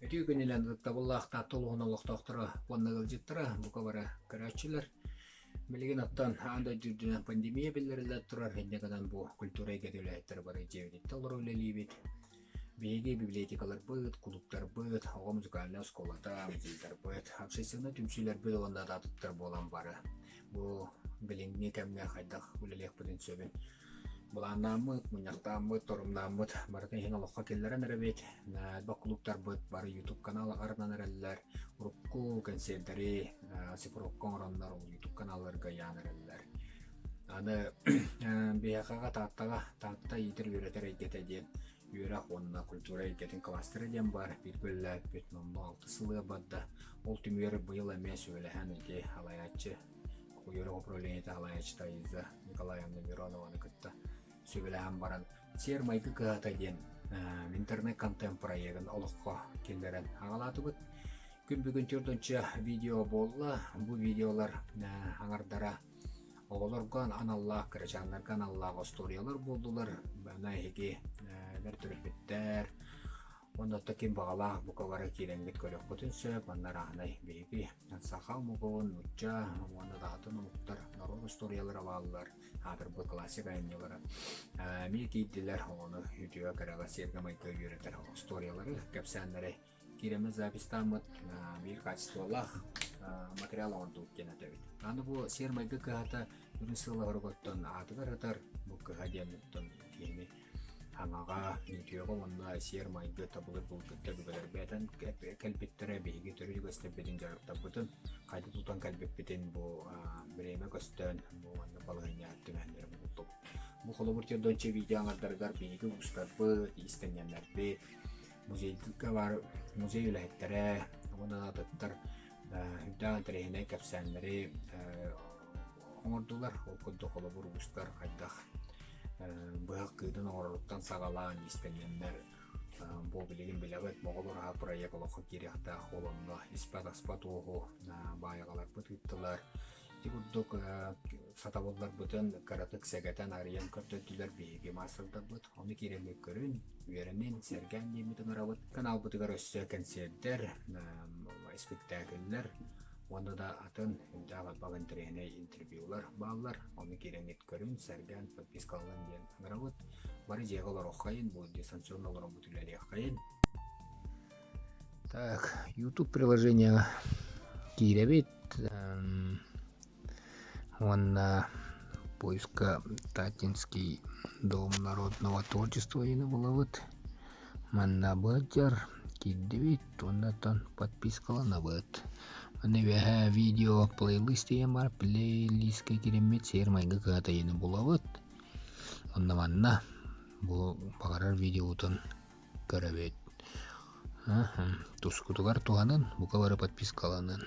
Өтүү күнүлән табыллаахта толугуналык доктора оннагыл жыттыра бука бара карачылар. Билген аттан анда жүрдүнө пандемия белгилер турар хендегенен бу культура геделеттер бары жебит толор үлелибит. Беги библиотекалар быт, клубтар быт, ага музыкальный школата, музейлер быт, общественный түмсүйлөр быт онда датыптар болан бары. Бу билинге кемге хайдах үлелек бүтүн сөбүн. Буланнамыт, муньяктамыт, торумнамыт, барытын хин олоққа келлерен әребет. Әлбақ клубтар бұд, бары YouTube каналы арынан әрелілер. Урукку, концерттері, сифруккон оранлар, YouTube каналларға ян әрелілер. Аны бияқаға таатта етір үйретер әйгет әден. Үйрақ онына культура әйгетін кластер әден бар. Bir бөлі 5-6 сылы бадда. Ол түмері бұйыл әмес өліған әде алаячы. Uyarı uправление алаячта иза Николаевна Миронованы күтті. Сөбіләһәм баран сер майгы кыһата диэн интернет контент проектын олоққа келдерен аңалаты бұд. Күн бүгін түрдінші видео болла. Бу видеолар аңардара оғыларған аналлах, кірачанларған аналлах историялар болдылар. Бәна еге бәртүріппеттер. Онда таким бағалақ бұқавары керенгет көрек көтінсі, бандар ағынай бейгі, сақал мұғын, ұтча, онда дағытын ұмықтар, народ историялар авалылар, адыр бұл классик айынелары. Мен кейттілер оны үйдеуі қараға сергі майқы үйретер историялары, кәпсәнлері керемі запистамыд, бір качестволақ материал оңды өткен әтәбет. Аны бұл сер майқы кағата үрін сылы ұрғыттын, атығыр атар бұл кыға деміттін кейме. Аңаға нетеуға онна сер майғы табылыр бұл күтті бүгілер бәтін кәлбеттері бейге түрі көстен бетін жарықтап бұтын. Қайды тұлтан кәлбет бетін бұл біреме көстен бұл анны балығын яттым әндері бұлтып. Бұл қолы бұртер дөнче видео аңардарғар бейге ұстар бұд, истененлер бет. Музейдікке бар музей үләйттері, онына тұттар үддаған тірейіне кәпсәнлері оңырдылар. Ол күнді қолы бұр ұстар қайдақ. Бұғақ күйдің оңырлықтан сағалаған еспенлендер бұл білеген білігіт моғылыра проект олықы керекті қолынға испат-аспат оғы байығалар бұтыттылар. Тегуддық сатабылдар бұтын қаратық сәгәтен ариян көртөттілер бейге масырдар бұт. Оны керемек көрін, верінен сәрген неметін арабыт. Канал бұтығар өссі концерттер, спектакльлер. Onda da atın dağıt bağın trene interviewlar bağlar. Onu керемет көрін, сәрген, подпискалан ден аңыравыт. Бары жеғалар оқайын, бұл дистанционалар бұтылері оқайын. Так, YouTube приложение киребет. Онна поиска Татинский дом народного творчества и набылавыт. Манна бәттер, киддебет, ондатан подпискалан абыт. Аны вәһә видео плейлисте ямар плейлистке керемет сер майгы кыата ені булавыт. Онна манна бу багарар видеотон көрөбет. Тускутугар туганын бука бары подпискаланын.